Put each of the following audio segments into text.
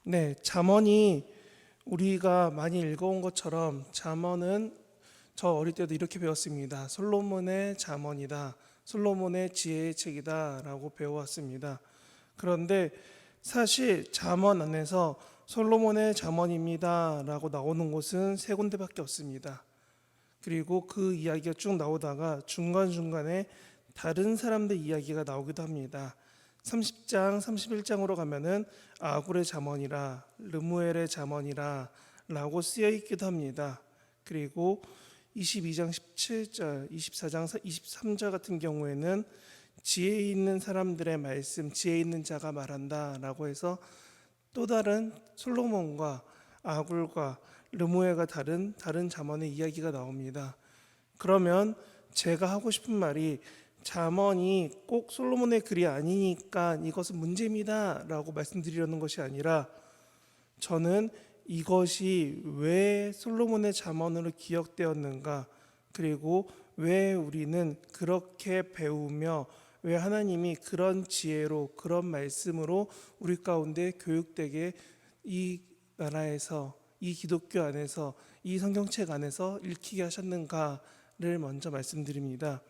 네, 잠언이 우리가 많이 읽어온 것처럼 잠언은 저 어릴 때도 이렇게 배웠습니다. 솔로몬의 잠언이다. 솔로몬의 지혜의 책이다라고 배워왔습니다. 그런데 사실 잠언 안에서 솔로몬의 잠언입니다라고 나오는 곳은 세 군데밖에 없습니다. 그리고 그 이야기가 쭉 나오다가 중간중간에 다른 사람들 이야기가 나오기도 합니다. 30장, 31장으로 가면은 아굴의 잠언이라, 르무엘의 잠언이라 라고 쓰여 있기도 합니다. 그리고 22장 17절, 24장 23절 같은 경우에는 지혜 있는 사람들의 말씀, 지혜 있는 자가 말한다 라고 해서 또 다른 솔로몬과 아굴과 르무엘과 다른 잠언의 이야기가 나옵니다. 그러면 제가 하고 싶은 말이 잠언이 꼭 솔로몬의 글이 아니니까 이것은 문제입니다 라고 말씀드리려는 것이 아니라, 저는 이것이 왜 솔로몬의 잠언으로 기억되었는가, 그리고 왜 우리는 그렇게 배우며 왜 하나님이 그런 지혜로 그런 말씀으로 우리 가운데 교육되게 이 나라에서, 이 기독교 안에서, 이 성경책 안에서 읽히게 하셨는가를 먼저 말씀드립니다.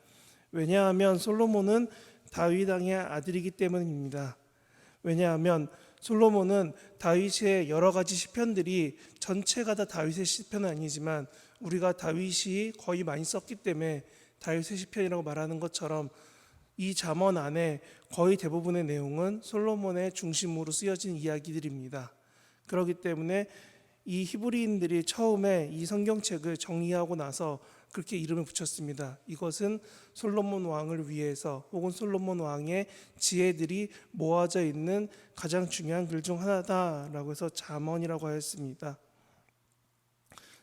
왜냐하면 솔로몬은 다윗 왕의 아들이기 때문입니다. 왜냐하면 솔로몬은 다윗의 여러 가지 시편들이 전체가 다 다윗의 시편은 아니지만 우리가 다윗이 거의 많이 썼기 때문에 다윗의 시편이라고 말하는 것처럼 이 잠언 안에 거의 대부분의 내용은 솔로몬의 중심으로 쓰여진 이야기들입니다. 그렇기 때문에 이 히브리인들이 처음에 이 성경책을 정리하고 나서 그렇게 이름을 붙였습니다. 이것은 솔로몬 왕을 위해서, 혹은 솔로몬 왕의 지혜들이 모아져 있는 가장 중요한 글 중 하나다라고 해서 잠언이라고 하였습니다.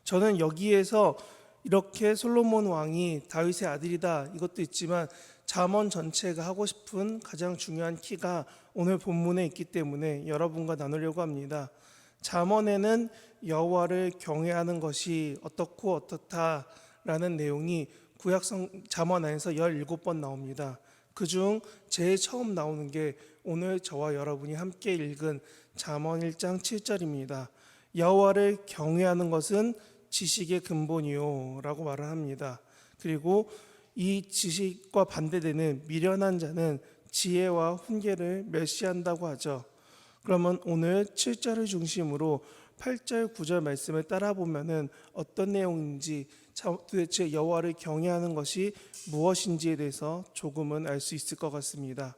저는 여기에서 이렇게 솔로몬 왕이 다윗의 아들이다 이것도 있지만 잠언 전체가 하고 싶은 가장 중요한 키가 오늘 본문에 있기 때문에 여러분과 나누려고 합니다. 잠언에는 여호와를 경외하는 것이 어떻고 어떻다라는 내용이 구약 잠언 안에서 17번 나옵니다. 그중 제일 처음 나오는 게 오늘 저와 여러분이 함께 읽은 잠언 1장 7절입니다. 여호와를 경외하는 것은 지식의 근본이요 라고 말을 합니다. 그리고 이 지식과 반대되는 미련한 자는 지혜와 훈계를 멸시한다고 하죠. 그러면 오늘 7절을 중심으로 8절, 9절 말씀을 따라 보면은 어떤 내용인지, 도대체 여호와를 경외하는 것이 무엇인지에 대해서 조금은 알 수 있을 것 같습니다.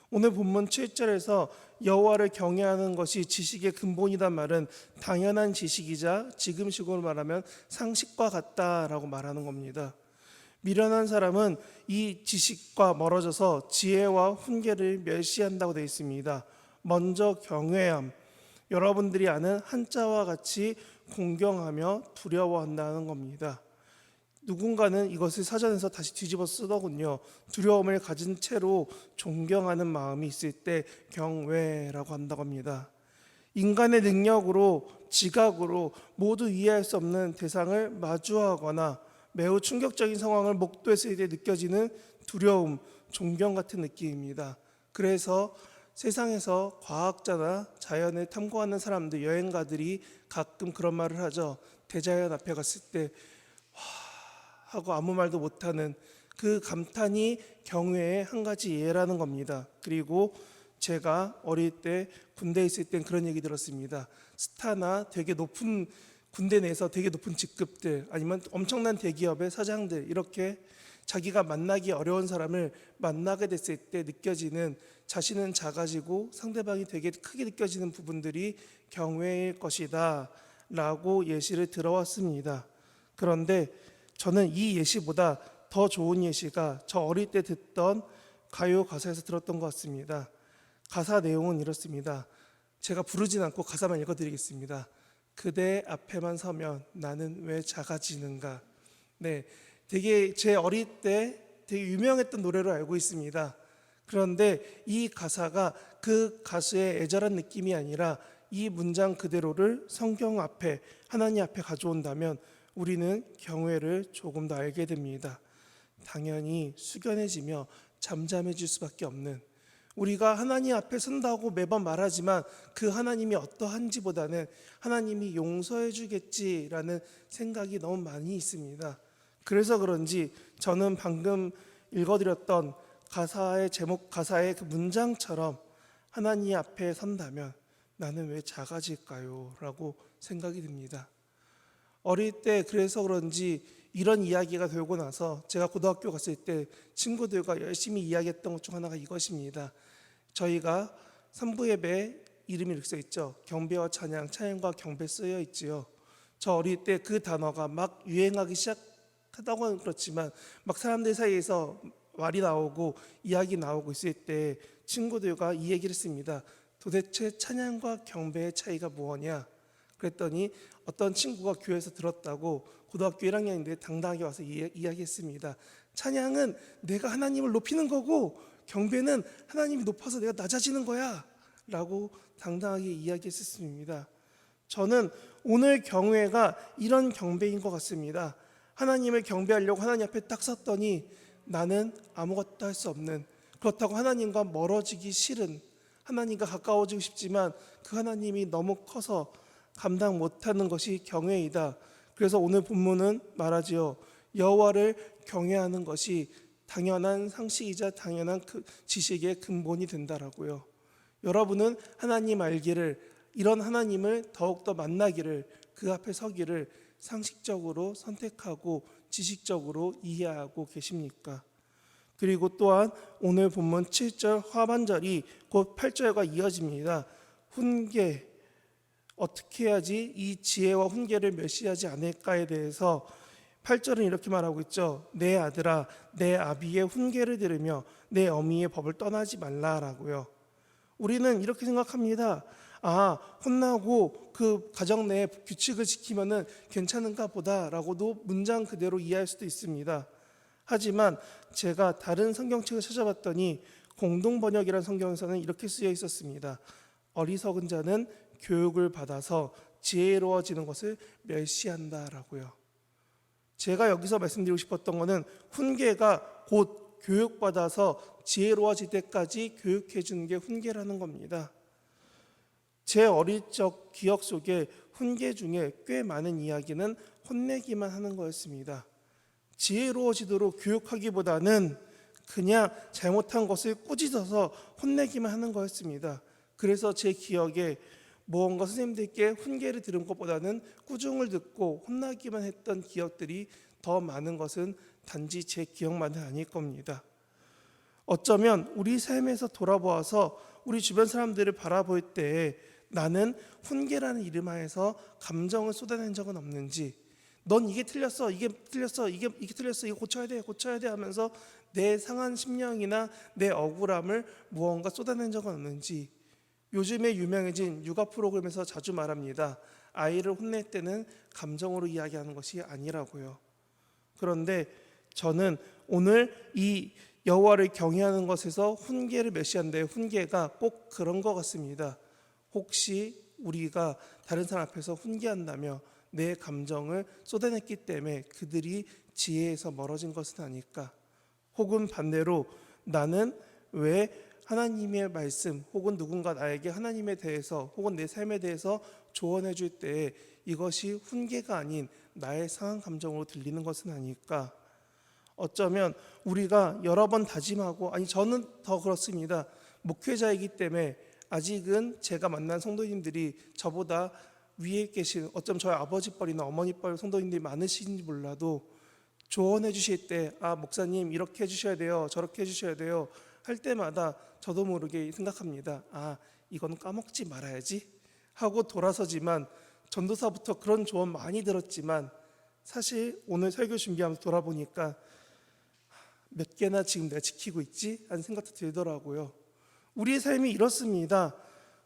오늘 본문 7절에서 여호와를 경외하는 것이 지식의 근본이란 말은 당연한 지식이자 지금식으로 말하면 상식과 같다라고 말하는 겁니다. 미련한 사람은 이 지식과 멀어져서 지혜와 훈계를 멸시한다고 되어 있습니다. 먼저 경외함, 여러분들이 아는 한자와 같이 공경하며 두려워한다는 겁니다. 누군가는 이것을 사전에서 다시 뒤집어 쓰더군요. 두려움을 가진 채로 존경하는 마음이 있을 때 경외라고 한다고 합니다. 인간의 능력으로, 지각으로 모두 이해할 수 없는 대상을 마주하거나 매우 충격적인 상황을 목도했을 때 느껴지는 두려움, 존경 같은 느낌입니다. 그래서 세상에서 과학자나 자연을 탐구하는 사람들, 여행가들이 가끔 그런 말을 하죠. 대자연 앞에 갔을 때 하고 아무 말도 못하는 그 감탄이 경외의 한 가지 예라는 겁니다. 그리고 제가 어릴 때 군대에 있을 땐 그런 얘기 들었습니다. 스타나 되게 높은, 군대 내에서 되게 높은 직급들, 아니면 엄청난 대기업의 사장들, 이렇게 자기가 만나기 어려운 사람을 만나게 됐을 때 느껴지는, 자신은 작아지고 상대방이 되게 크게 느껴지는 부분들이 경외일 것이다 라고 예시를 들어왔습니다. 그런데 저는 이 예시보다 더 좋은 예시가 저 어릴 때 듣던 가요 가사에서 들었던 것 같습니다. 가사 내용은 이렇습니다. 제가 부르진 않고 가사만 읽어드리겠습니다. 그대 앞에만 서면 나는 왜 작아지는가. 네, 되게 제 어릴 때 되게 유명했던 노래로 알고 있습니다. 그런데 이 가사가 그 가수의 애절한 느낌이 아니라 이 문장 그대로를 성경 앞에, 하나님 앞에 가져온다면 우리는 경외를 조금 더 알게 됩니다. 당연히 숙연해지며 잠잠해질 수밖에 없는, 우리가 하나님 앞에 선다고 매번 말하지만 그 하나님이 어떠한지보다는 하나님이 용서해 주겠지라는 생각이 너무 많이 있습니다. 그래서 그런지 저는 방금 읽어드렸던 가사의 제목, 가사의 그 문장처럼 하나님 앞에 선다면 나는 왜 작아질까요? 라고 생각이 듭니다. 어릴 때 그래서 그런지 이런 이야기가 되고 나서 제가 고등학교 갔을 때 친구들과 열심히 이야기했던 것 중 하나가 이것입니다. 저희가 삼부 예배 이름이 이렇게 써 있죠. 경배와 찬양, 찬양과 경배 쓰여 있지요. 저 어릴 때 그 단어가 막 유행하기 시작하다고는 그렇지만 막 사람들 사이에서 말이 나오고 이야기 나오고 있을 때 친구들과 이 얘기를 했습니다. 도대체 찬양과 경배의 차이가 무엇이냐? 그랬더니 어떤 친구가 교회에서 들었다고 고등학교 1학년인데 당당하게 와서 이야기했습니다. 찬양은 내가 하나님을 높이는 거고 경배는 하나님이 높아서 내가 낮아지는 거야 라고 당당하게 이야기했습니다. 저는 오늘 경외가 이런 경배인 것 같습니다. 하나님을 경배하려고 하나님 앞에 딱 섰더니 나는 아무것도 할 수 없는, 그렇다고 하나님과 멀어지기 싫은, 하나님과 가까워지고 싶지만 그 하나님이 너무 커서 감당 못하는 것이 경외이다. 그래서 오늘 본문은 말하지요. 여호와를 경외하는 것이 당연한 상식이자 당연한 지식의 근본이 된다라고요. 여러분은 하나님 알기를, 이런 하나님을 더욱더 만나기를, 그 앞에 서기를 상식적으로 선택하고 지식적으로 이해하고 계십니까? 그리고 또한 오늘 본문 7절 하반절이 곧 8절과 이어집니다. 훈계, 어떻게 해야지 이 지혜와 훈계를 멸시하지 않을까에 대해서 8절은 이렇게 말하고 있죠. 내 아들아, 내 아비의 훈계를 들으며 내 어미의 법을 떠나지 말라라고요. 우리는 이렇게 생각합니다. 아, 혼나고 그 가정 내 규칙을 지키면은 괜찮은가 보다라고도 문장 그대로 이해할 수도 있습니다. 하지만 제가 다른 성경책을 찾아봤더니 공동번역이라는 성경에서는 이렇게 쓰여 있었습니다. 어리석은 자는 교육을 받아서 지혜로워지는 것을 멸시한다라고요. 제가 여기서 말씀드리고 싶었던 것은 훈계가 곧 교육받아서 지혜로워질 때까지 교육해 주는 게 훈계라는 겁니다. 제 어릴 적 기억 속에 훈계 중에 꽤 많은 이야기는 혼내기만 하는 거였습니다. 지혜로워지도록 교육하기보다는 그냥 잘못한 것을 꾸짖어서 혼내기만 하는 거였습니다. 그래서 제 기억에 무언가 선생님들께 훈계를 들은 것보다는 꾸중을 듣고 혼나기만 했던 기억들이 더 많은 것은 단지 제 기억만은 아닐 겁니다. 어쩌면 우리 삶에서 돌아보아서 우리 주변 사람들을 바라볼 때 나는 훈계라는 이름 하에서 감정을 쏟아낸 적은 없는지, 넌 이게 틀렸어, 이게 틀렸어, 이게 틀렸어, 이거 고쳐야 돼 하면서 내 상한 심령이나 내 억울함을 무언가 쏟아낸 적은 없는지. 요즘에 유명해진 육아 프로그램에서 자주 말합니다. 아이를 혼낼 때는 감정으로 이야기하는 것이 아니라고요. 그런데 저는 오늘 이 여호와를 경외하는 것에서 훈계를 멸시한다의 훈계가 꼭 그런 것 같습니다. 혹시 우리가 다른 사람 앞에서 훈계한다며 내 감정을 쏟아냈기 때문에 그들이 지혜에서 멀어진 것은 아닐까? 혹은 반대로 나는 왜 하나님의 말씀 혹은 누군가 나에게 하나님에 대해서 혹은 내 삶에 대해서 조언해 줄 때 이것이 훈계가 아닌 나의 상한 감정으로 들리는 것은 아닐까? 어쩌면 우리가 여러 번 다짐하고, 아니 저는 더 그렇습니다. 목회자이기 때문에 아직은 제가 만난 성도님들이 저보다 위에 계신, 어쩌면 저희 아버지뻘이나 어머니뻘 성도님들이 많으신지 몰라도 조언해 주실 때, 아 목사님 이렇게 해주셔야 돼요, 저렇게 해주셔야 돼요 할 때마다 저도 모르게 생각합니다. 아 이건 까먹지 말아야지 하고 돌아서지만, 전도사부터 그런 조언 많이 들었지만 사실 오늘 설교 준비하면서 돌아보니까 몇 개나 지금 내가 지키고 있지? 하는 생각도 들더라고요. 우리의 삶이 이렇습니다.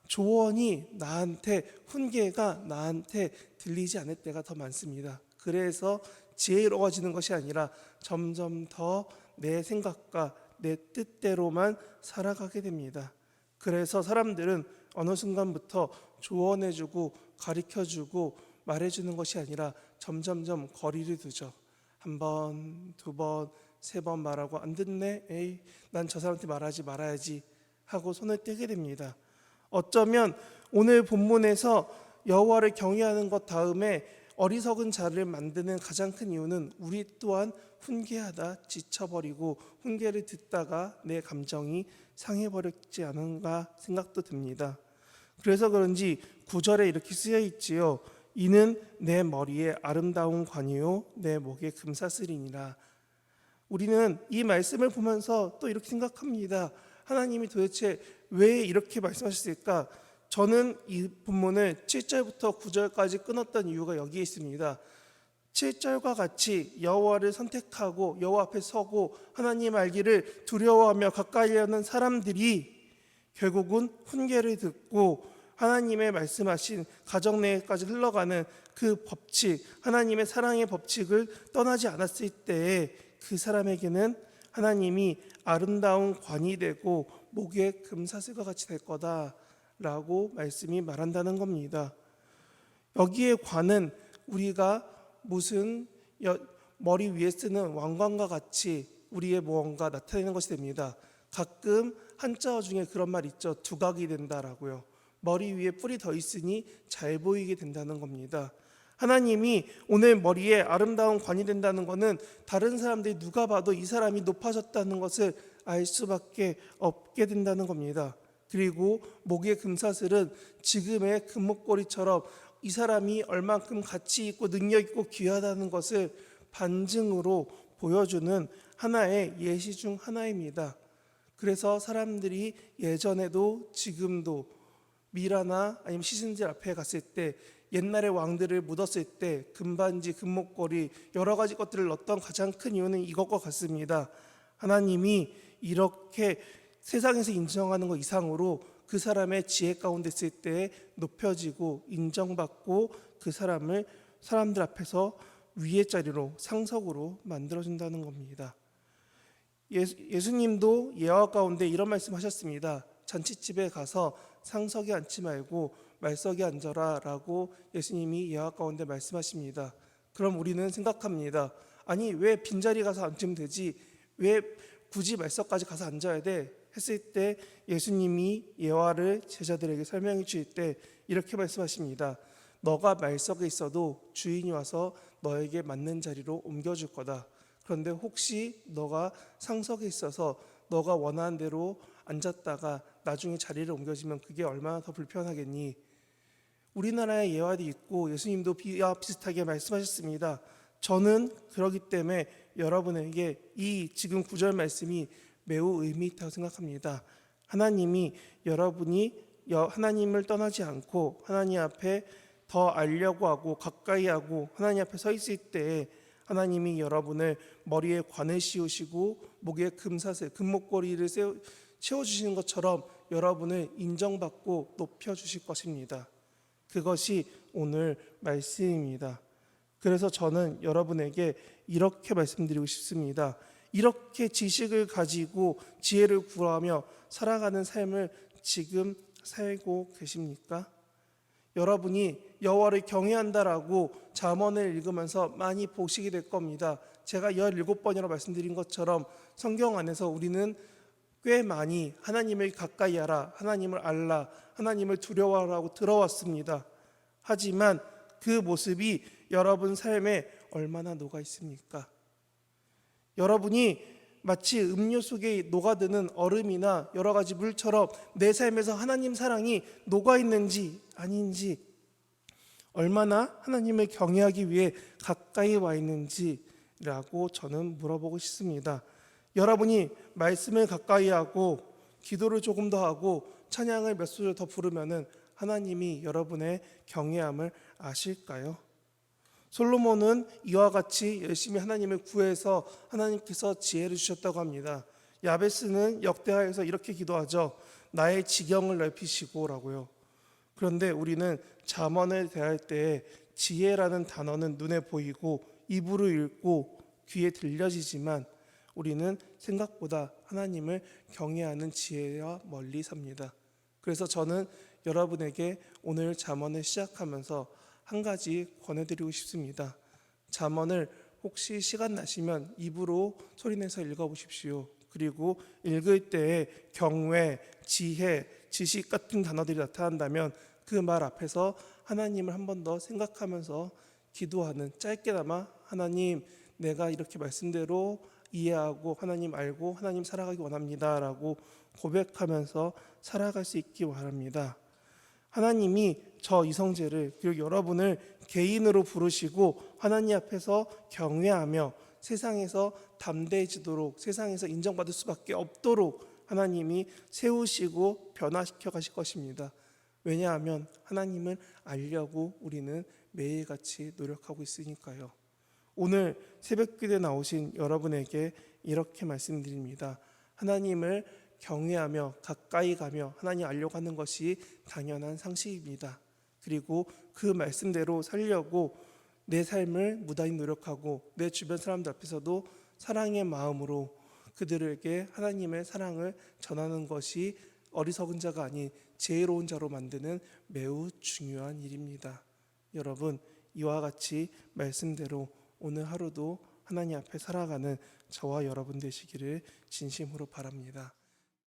조언이 나한테, 훈계가 나한테 들리지 않을 때가 더 많습니다. 그래서 지혜로워지는 것이 아니라 점점 더 내 생각과 내 뜻대로만 살아가게 됩니다. 그래서 사람들은 어느 순간부터 조언해주고 가르쳐주고 말해주는 것이 아니라 점점점 거리를 두죠. 한 번, 두 번, 세 번 말하고 안 듣네? 에이, 난 저 사람한테 말하지 말아야지 하고 손을 떼게 됩니다. 어쩌면 오늘 본문에서 여호와를 경외하는 것 다음에 어리석은 자를 만드는 가장 큰 이유는 우리 또한 훈계하다 지쳐버리고 훈계를 듣다가 내 감정이 상해버렸지 않은가 생각도 듭니다. 그래서 그런지 9절에 이렇게 쓰여 있지요. 이는 내 머리에 아름다운 관이요 내 목에 금사슬이니라. 우리는 이 말씀을 보면서 또 이렇게 생각합니다. 하나님이 도대체 왜 이렇게 말씀하셨을까? 저는 이 본문을 7절부터 9절까지 끊었던 이유가 여기에 있습니다. 7절과 같이 여호와를 선택하고 여호와 앞에 서고 하나님 알기를 두려워하며 가까이 하는 사람들이 결국은 훈계를 듣고 하나님의 말씀하신 가정 내까지 흘러가는 그 법칙, 하나님의 사랑의 법칙을 떠나지 않았을 때에 그 사람에게는 하나님이 아름다운 관이 되고 목에 금사슬과 같이 될 거다라고 말씀이 말한다는 겁니다. 여기에 관은 우리가 무슨 머리 위에 쓰는 왕관과 같이 우리의 무언가 나타내는 것이 됩니다. 가끔 한자어 중에 그런 말 있죠. 두각이 된다라고요. 머리 위에 뿔이 더 있으니 잘 보이게 된다는 겁니다. 하나님이 오늘 머리에 아름다운 관이 된다는 것은 다른 사람들이 누가 봐도 이 사람이 높아졌다는 것을 알 수밖에 없게 된다는 겁니다. 그리고 목의 금사슬은 지금의 금목걸이처럼 이 사람이 얼만큼 가치 있고 능력 있고 귀하다는 것을 반증으로 보여주는 하나의 예시 중 하나입니다. 그래서 사람들이 예전에도 지금도 미라나 아니면 시신들 앞에 갔을 때 옛날의 왕들을 묻었을 때 금반지, 금목걸이 여러 가지 것들을 넣었던 가장 큰 이유는 이것과 같습니다. 하나님이 이렇게 세상에서 인정하는 것 이상으로 그 사람의 지혜 가운데 있을 때 높여지고 인정받고 그 사람을 사람들 앞에서 위의 자리로 상석으로 만들어준다는 겁니다. 예수님도 예화 가운데 이런 말씀하셨습니다. 잔치집에 가서 상석에 앉지 말고 말석에 앉아라 라고 예수님이 예화 가운데 말씀하십니다. 그럼 우리는 생각합니다. 아니 왜 빈자리 가서 앉으면 되지? 왜 굳이 말석까지 가서 앉아야 돼? 했을 때 예수님이 예화를 제자들에게 설명해 주실 때 이렇게 말씀하십니다. 너가 말석에 있어도 주인이 와서 너에게 맞는 자리로 옮겨줄 거다. 그런데 혹시 너가 상석에 있어서 너가 원하는 대로 앉았다가 나중에 자리를 옮겨지면 그게 얼마나 더 불편하겠니? 우리나라에 예화도 있고 예수님도 이와 비슷하게 말씀하셨습니다. 저는 그러기 때문에 여러분에게 이 지금 9절 말씀이 매우 의미 있다고 생각합니다. 하나님이 여러분이 하나님을 떠나지 않고 하나님 앞에 더 알려고 하고 가까이 하고 하나님 앞에 서 있을 때에 하나님이 여러분을 머리에 관을 씌우시고 목에 금사슬, 금목걸이를 채워주시는 것처럼 여러분을 인정받고 높여주실 것입니다. 그것이 오늘 말씀입니다. 그래서 저는 여러분에게 이렇게 말씀드리고 싶습니다. 이렇게 지식을 가지고 지혜를 구하며 살아가는 삶을 지금 살고 계십니까? 여러분이 여호와를 경외한다라고 잠언을 읽으면서 많이 보시게 될 겁니다. 제가 17번이라고 말씀드린 것처럼 성경 안에서 우리는 꽤 많이 하나님을 가까이 하라, 하나님을 알라, 하나님을 두려워하라고 들어왔습니다. 하지만 그 모습이 여러분 삶에 얼마나 녹아 있습니까? 여러분이 마치 음료 속에 녹아드는 얼음이나 여러 가지 물처럼 내 삶에서 하나님 사랑이 녹아 있는지 아닌지, 얼마나 하나님을 경외하기 위해 가까이 와 있는지라고 저는 물어보고 싶습니다. 여러분이 말씀을 가까이 하고 기도를 조금 더 하고 찬양을 몇 소절 더 부르면은 하나님이 여러분의 경외함을 아실까요? 솔로몬은 이와 같이 열심히 하나님을 구해서 하나님께서 지혜를 주셨다고 합니다. 야베스는 역대하에서 이렇게 기도하죠. 나의 지경을 넓히시고라고요. 그런데 우리는 잠언을 대할 때 지혜라는 단어는 눈에 보이고 입으로 읽고 귀에 들려지지만 우리는 생각보다 하나님을 경외하는 지혜와 멀리 삽니다. 그래서 저는 여러분에게 오늘 잠언을 시작하면서 한 가지 권해드리고 싶습니다. 잠언을 혹시 시간 나시면 입으로 소리내서 읽어보십시오. 그리고 읽을 때에 경외, 지혜, 지식 같은 단어들이 나타난다면 그 말 앞에서 하나님을 한 번 더 생각하면서 기도하는, 짧게나마 하나님, 내가 이렇게 말씀대로 이해하고 하나님 알고 하나님 살아가기 원합니다라고 고백하면서 살아갈 수 있기 바랍니다. 하나님이 저 이성재를, 그리고 여러분을 개인으로 부르시고 하나님 앞에서 경외하며 세상에서 담대해지도록, 세상에서 인정받을 수밖에 없도록 하나님이 세우시고 변화시켜 가실 것입니다. 왜냐하면 하나님을 알려고 우리는 매일같이 노력하고 있으니까요. 오늘 새벽기도에 나오신 여러분에게 이렇게 말씀드립니다. 하나님을 경외하며 가까이 가며 하나님 알려고 하는 것이 당연한 상식입니다. 그리고 그 말씀대로 살려고 내 삶을 무단히 노력하고 내 주변 사람들 앞에서도 사랑의 마음으로 그들에게 하나님의 사랑을 전하는 것이 어리석은 자가 아닌 지혜로운 자로 만드는 매우 중요한 일입니다. 여러분, 이와 같이 말씀대로 오늘 하루도 하나님 앞에 살아가는 저와 여러분 되시기를 진심으로 바랍니다.